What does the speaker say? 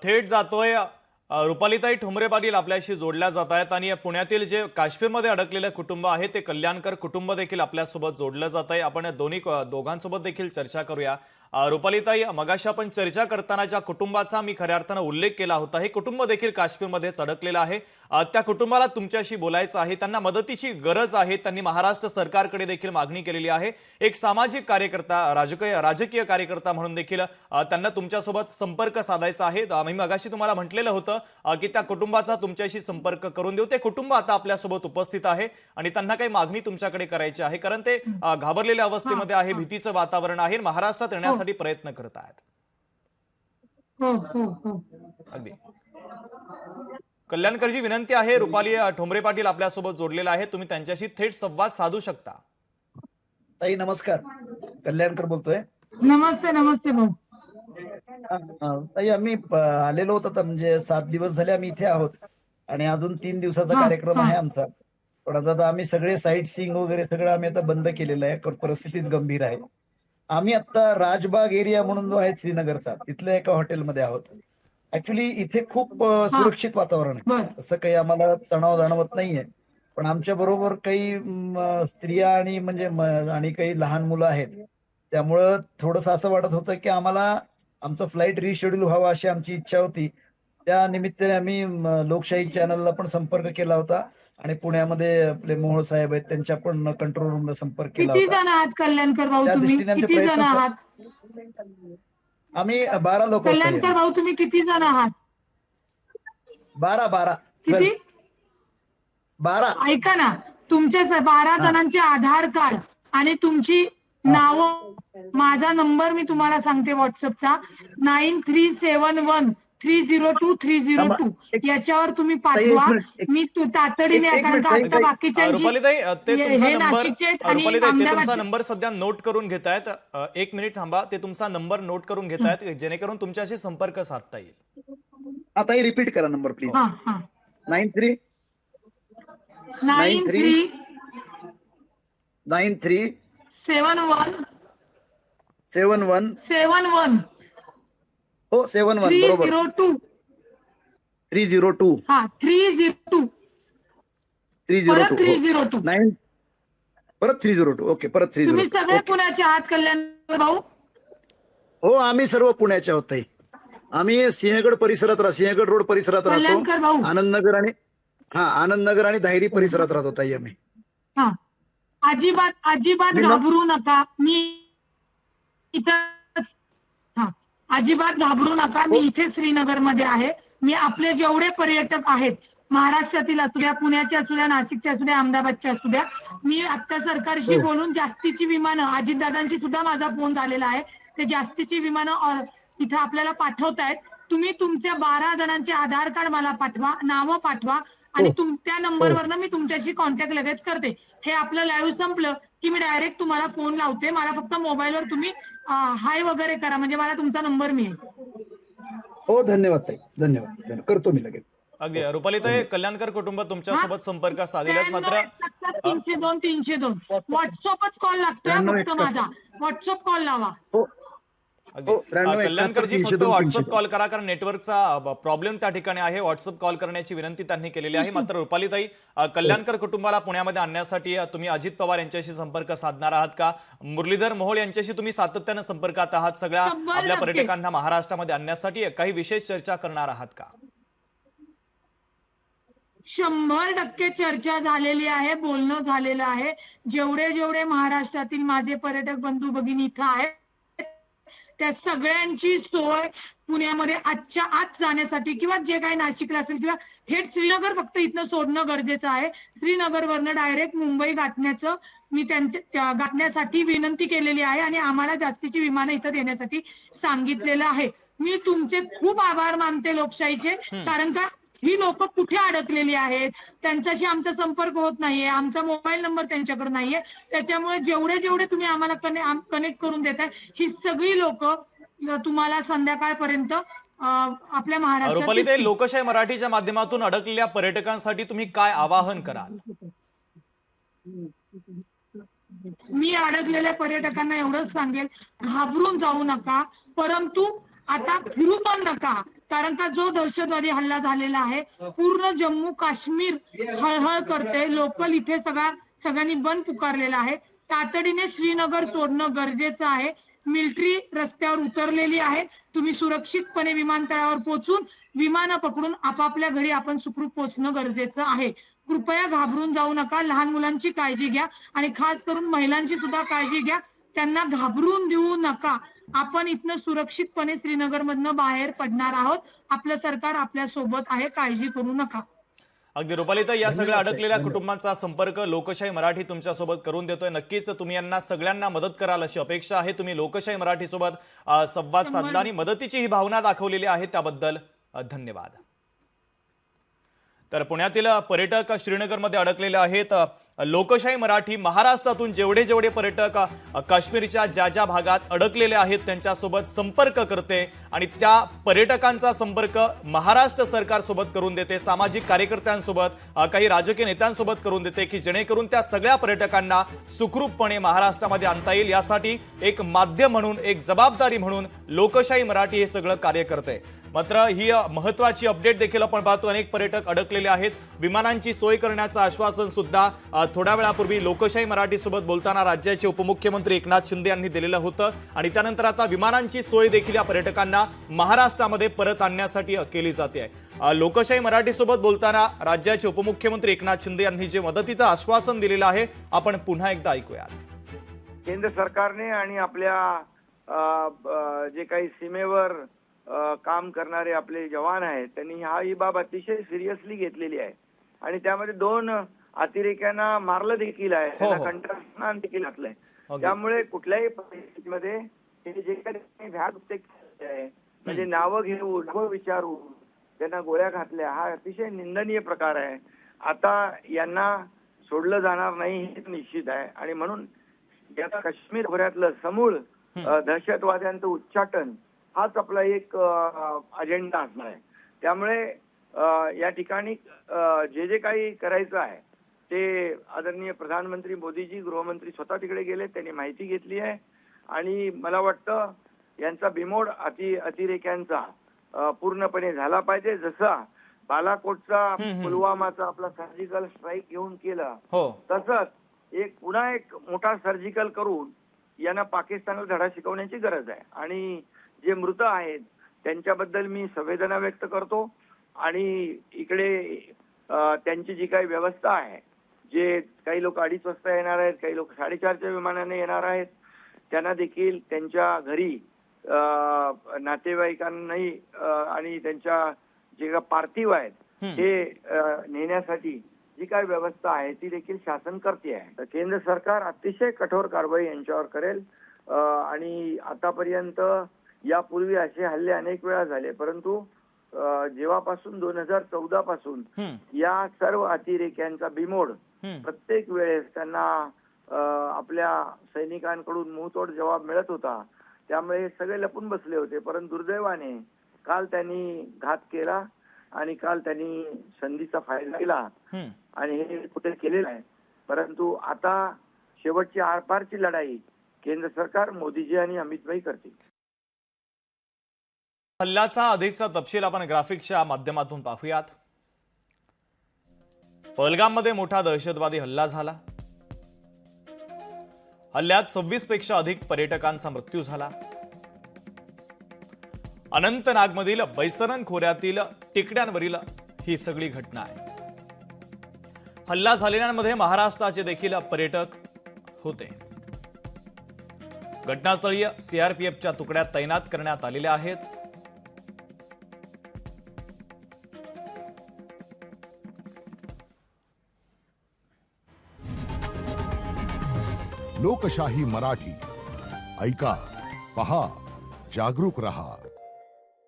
थेट जातोय रुपालीताई ठोंबरे पाटील आपल्याशी जोडल्या जात आहेत आणि पुण्यातील जे काश्मीरमध्ये अडकलेलं कुटुंब आहे ते कल्याणकर कुटुंब देखील आपल्यासोबत जोडलं जात आहे. आपण दोघांसोबत देखील चर्चा करूया. रुपालीताई, मगाशी आपण चर्चा करताना ज्या कुटुंबाचा मी खऱ्या अर्थानं उल्लेख केला होता, हे कुटुंब देखील काश्मीरमध्येच अडकलेलं आहे. त्या कुटुंबाला तुमच्याशी बोलायचं आहे. त्यांना मदतीची गरज आहे. त्यांनी महाराष्ट्र सरकारकडे देखील मागणी केलेली आहे. एक सामाजिक कार्यकर्ता, राजकीय कार्यकर्ता म्हणून देखील त्यांना तुमच्यासोबत संपर्क साधायचा आहे. मी मगाशी तुम्हाला म्हटलेलं होतं की त्या कुटुंबाचा तुमच्याशी संपर्क करून देऊ. ते कुटुंब आता आपल्यासोबत उपस्थित आहे आणि त्यांना काही मागणी तुमच्याकडे करायची आहे, कारण ते घाबरलेल्या अवस्थेमध्ये आहे, भीतीचं वातावरण आहे, महाराष्ट्रात येण्यासाठी प्रयत्न करत आहेत. अगदी कल्याणकरजी, विनंती आहे, रुपाली ठोंबरे पाटील आपल्यासोबत जोडलेला आहे, तुम्ही त्यांच्याशी थेट संवाद साधू शकता. ताई नमस्कार, कल्याणकर बोलतोय. नमस्ते नमस्ते भाऊ. ताई आम्ही आलेलो होतो, तर म्हणजे 7 दिवस झाले आम्ही इथे आहोत आणि अजून 3 दिवसाचा कार्यक्रम आहे आमचा. पण आता आम्ही सगळे साईट सीइंग वगैरे सगळं आम्ही आता बंद केलेलं आहे, परिस्थितीच गंभीर आहे. आम्ही आता राजबाग एरिया म्हणून जो आहे श्रीनगरचा, तिथल्या एका हॉटेलमध्ये आहोत. ऍक्च्युली इथे खूप सुरक्षित वातावरण आहे, असं काही आम्हाला तणाव जाणवत नाहीये. पण आमच्या बरोबर काही स्त्रिया आणि आणि काही लहान मुलं आहेत. त्यामुळं थोडंसं असं वाटत होतं की आम्हाला आमचं फ्लाईट रिशेड्यूल व्हावं अशी आमची इच्छा होती. त्या निमित्ताने आम्ही लोकशाही चॅनलला पण संपर्क केला होता आणि पुण्यामध्ये आपले मोहोळ साहेब आहेत, त्यांच्या पण कंट्रोल रूमला संपर्क केला किती होता. जण आहात कल्याणकर भाऊ त्या तुम्ही? दृष्टीने आमचे किती जण प्रयत्न आहात आम्ही 12 लोक होतो. कल्याणकर भाऊ? तुम्ही किती जण आहात? 12 किती? 12. ऐका ना, तुमच्या 12 जणांचे आधार कार्ड आणि तुमची नाव, माझा नंबर मी तुम्हाला सांगते व्हॉट्सअपचा, 9371302302 याच्यावर तुम्ही पाठवा. मी तातडीने, कारण का आता बाकीच्यांची रुपालीताई, ते तुमचा हे नंबर, नाशिकचे आणि रुपालीताई, ते तुमचा अहमदाबादचे. नंबर सध्या नोट करून घेतायत. 1 मिनिट थांबा, ते तुमचा नंबर नोट करून घेतायत जेणेकरून तुमच्याशी संपर्क साधता येईल. आता रिपीट करा नंबर प्लीज. 93 93 93 71 71 71 हो 71 बरोबर 302 302 302 परत 302 9 परत 302. ओके, परत 302. तुम्ही सगळे पुण्याचे आहात कल्याणकर भाऊ? हो, आम्ही सर्व पुण्याचे आहोत ताई. आम्ही सिंहगड सिंहगड रोड परिसरात कल्याणकर राहतो. भाऊ, आनंदनगर आणि धायरी परिसरात राहतो ताई आम्ही. अजिबात घाबरू नका. मी इथं अजिबात घाबरू नका. मी इथे श्रीनगर मध्ये आहे. मी आपले जेवढे पर्यटक आहेत, महाराष्ट्रातील असू द्या, पुण्याचे असू द्या, नाशिकचे असू द्या, अहमदाबादचे असू द्या, मी आता सरकारशी बोलून जास्तीची विमानं, अजितदादांशी सुद्धा माझा फोन झालेला आहे, ते जास्तीची विमानं इथं आपल्याला पाठवतायत. तुम्ही तुमच्या 12 जणांचे आधार कार्ड मला पाठवा, नावं पाठवा आणि त्या नंबरवरनं मी तुमच्याशी कॉन्टॅक्ट लगेच करते. हे आपलं लाईव्ह संपलं की मी डायरेक्ट तुम्हाला फोन लावते. मला फक्त मोबाईलवर तुम्ही हाय वगैरे करा, म्हणजे मला तुमचा नंबर मिळेल. हो, धन्यवाद ताई, धन्यवाद. करतो मी लगेच. अगदी रुपालीताई, कल्याणकर कुटुंब तुमच्यासोबत संपर्क साधेलच, मात्र 302 व्हॉट्सअपच कॉल लागतोय फक्त माझा. व्हॉट्सअप कॉल लावा. कल्याणकरजी फक्त व्हॉट्सअप कॉल करा, कारण नेटवर्कचा प्रॉब्लेम त्या ठिकाणी आहे. व्हॉट्सअप कॉल करण्याची विनंती त्यांनी केलेली आहे. मात्र रुपालीताई, कल्याणकर कुटुंबाला पुण्यामध्ये आणण्यासाठी तुम्ही अजित पवार यांच्याशी संपर्क साधणार आहात का? मुरलीधर मोहोळ यांच्याशी तुम्ही सातत्याने संपर्कात आहात. सगळ्या आपल्या पर्यटकांना महाराष्ट्रामध्ये आणण्यासाठी काही विशेष चर्चा करणार आहात का? 100% चर्चा झालेली आहे, बोलणं झालेलं आहे. जेवढे महाराष्ट्रातील माझे पर्यटक बंधू भगिनी इथं आहेत, त्या सगळ्यांची सोय पुण्यामध्ये आजच्या आज जाण्यासाठी, किंवा जे काही नाशिकला असेल किंवा थेट श्रीनगर फक्त इथनं सोडणं गरजेचं आहे. श्रीनगरवरनं डायरेक्ट मुंबई गाठण्यासाठी विनंती केलेली आहे आणि आम्हाला जास्तीची विमानं इथं देण्यासाठी सांगितलेलं आहे. मी तुमचे खूप आभार मानते लोकशाहीचे, कारण का ही लोक कुठे अडकलेली आहेत, त्यांच्याशी आमचा संपर्क होत नाहीये, आमचा मोबाईल नंबर त्यांच्याकडे नाहीये. त्याच्यामुळे जेवढे तुम्ही आम्हाला कनेक्ट करून देताय, ही सगळी लोक तुम्हाला संध्याकाळपर्यंत आपल्या महाराष्ट्रात. रुपालीताई, लोकशाही मराठीच्या माध्यमातून अडकलेल्या पर्यटकांसाठी तुम्ही काय आवाहन कराल? मी अडकलेल्या पर्यटकांना एवढंच सांगेल, घाबरून जाऊ नका, परंतु आता फिरू पण नका. कारण का जो दहशतवादी हल्ला झालेला आहे पूर्ण जम्मू काश्मीर हळहळ करते. लोकल इथे सगळ्यांनी बंद पुकारलेला आहे. तातडीने श्रीनगर सोडणं गरजेचं आहे. मिलिटरी रस्त्यावर उतरलेली आहे. तुम्ही सुरक्षितपणे विमानतळावर पोहोचून विमानं पकडून आपापल्या घरी आपण सुखरूप पोहोचणं गरजेचं आहे. कृपया घाबरून जाऊ नका. लहान मुलांची काळजी घ्या आणि खास करून महिलांची सुद्धा काळजी घ्या. त्यांना घाबरून देऊ नका. आपण इथनं सुरक्षितपणे श्रीनगरमधनं बाहेर पडणार आहोत. आपलं सरकार आपल्या सोबत आहे. काळजी करू नका. अगदी रुपालीताई, या सगळ्या अडकलेल्या कुटुंबांचा संपर्क लोकशाही मराठी तुमच्यासोबत करून देतोय. नक्कीच तुम्ही यांना सगळ्यांना मदत कराल अशी अपेक्षा आहे. तुम्ही लोकशाही मराठी सोबत संवाद साधला आणि मदतीची ही भावना दाखवलेली आहे त्याबद्दल धन्यवाद. तर पुण्यातील पर्यटक श्रीनगरमध्ये अडकलेले आहेत. लोकशाही मराठी महाराष्ट्रातून जेवढे पर्यटक काश्मीरच्या ज्या भागात अडकलेले आहेत त्यांच्यासोबत संपर्क करते आणि त्या पर्यटकांचा संपर्क महाराष्ट्र सरकार सोबत करून देते, सामाजिक कार्यकर्त्यांसोबत, काही राजकीय नेत्यांसोबत करून देते की जेणेकरून त्या सगळ्या पर्यटकांना सुखरूपपणे महाराष्ट्रामध्ये आणता येईल. यासाठी एक माध्यम म्हणून, एक जबाबदारी म्हणून लोकशाही मराठी हे सगळं कार्य करते. मात्र ही महत्वाची अपडेट देखील आपण पाहतो. अनेक पर्यटक अडकलेले आहेत. विमानांची सोय करण्याचं आश्वासन सुद्धा थोड्या वेळापूर्वी लोकशाही मराठी सोबत बोलताना राज्याचे उपमुख्यमंत्री एकनाथ शिंदे यांनी दिलेलं होतं आणि त्यानंतर आता विमानांची सोय देखील या पर्यटकांना महाराष्ट्रामध्ये परत आणण्यासाठी केली जाते. लोकशाही मराठी सोबत बोलताना राज्याचे उपमुख्यमंत्री एकनाथ शिंदे यांनी जे मदतीचं आश्वासन दिलेलं आहे आपण पुन्हा एकदा ऐकूयात. केंद्र सरकारने आणि आपल्या जे काही सीमेवर काम करणारे आपले जवान आहेत त्यांनी ही बाब अतिशय सिरियसली घेतलेली आहे आणि त्यामध्ये 2 अतिरेक्यांना मारलं देखील आहे, त्यांना कंठस्नान देखील घातलंय. त्यामुळे कुठल्याही परिस्थितीमध्ये हे जे काही आहे म्हणजे नावं घेऊन, नावं विचारून त्यांना गोळ्या घातल्या, हा अतिशय निंदनीय प्रकार आहे. आता यांना सोडलं जाणार नाही हे निश्चित आहे आणि म्हणून या काश्मीर खोऱ्यातलं समूळ दहशतवाद्यांचं उच्चाटन हाच आपला एक अजेंडा असणार आहे. त्यामुळे या ठिकाणी जे काही करायचं आहे ते आदरणीय प्रधानमंत्री मोदीजी, गृहमंत्री स्वतः तिकडे गेले, त्यांनी माहिती घेतली आहे आणि मला वाटतं यांचा बिमोड अतिरेक्यांचा पूर्णपणे झाला पाहिजे. जसा बालाकोटचा, पुलवामाचा आपला सर्जिकल स्ट्राईक घेऊन केला तसंच पुन्हा एक मोठा सर्जिकल करून यांना पाकिस्तानला धडा शिकवण्याची गरज आहे. आणि जे मृत आहेत त्यांच्याबद्दल मी संवेदना व्यक्त करतो आणि इकडे त्यांची जी काही व्यवस्था आहे, जे काही लोक 2:30 वाजता येणार आहेत, काही लोक 4:30च्या विमानाने येणार आहेत, त्यांना देखील त्यांच्या घरी नातेवाईकांनाही आणि त्यांच्या जे काही पार्थिव आहेत हे नेण्यासाठी जी काही व्यवस्था आहे ती देखील शासन करते आहे. तर केंद्र सरकार अतिशय कठोर कारवाई यांच्यावर करेल आणि आतापर्यंत यापूर्वी असे हल्ले अनेक वेळा झाले, परंतु जेव्हापासून 2014 पासून या सर्व अतिरेक्यांचा बिमोड प्रत्येक वेळेस त्यांना आपल्या सैनिकांकडून मुंहतोड जबाब मिळत होता. त्यामुळे हे सगळे लपून बसले होते, परंतु दुर्दैवाने काल त्यांनी घात केला आणि काल त्यांनी संधीचा फायदा केला आणि हे कुठे केलेलं आहे. परंतु आता शेवटची आरपारची लढाई केंद्र सरकार, मोदीजी आणि अमितभाई करतील. हल्ल्याचा अधिकचा तपशील आपण ग्राफिक्सच्या माध्यमातून पाहूयात. पहलगाममध्ये मोठा दहशतवादी हल्ला झाला. हल्ल्यात 26 पेक्षा अधिक पर्यटकांचा मृत्यू झाला. अनंतनागमधील बैसरन खोऱ्यातील टिकड्यांवरील ही सगळी घटना आहे. हल्ला झालेल्यांमध्ये महाराष्ट्राचे देखील पर्यटक होते. घटनास्थळी सीआरपीएफच्या तुकड्या तैनात करण्यात आलेल्या आहेत. लोकशाही मराठी ऐका, पहा, जागरूक रहा.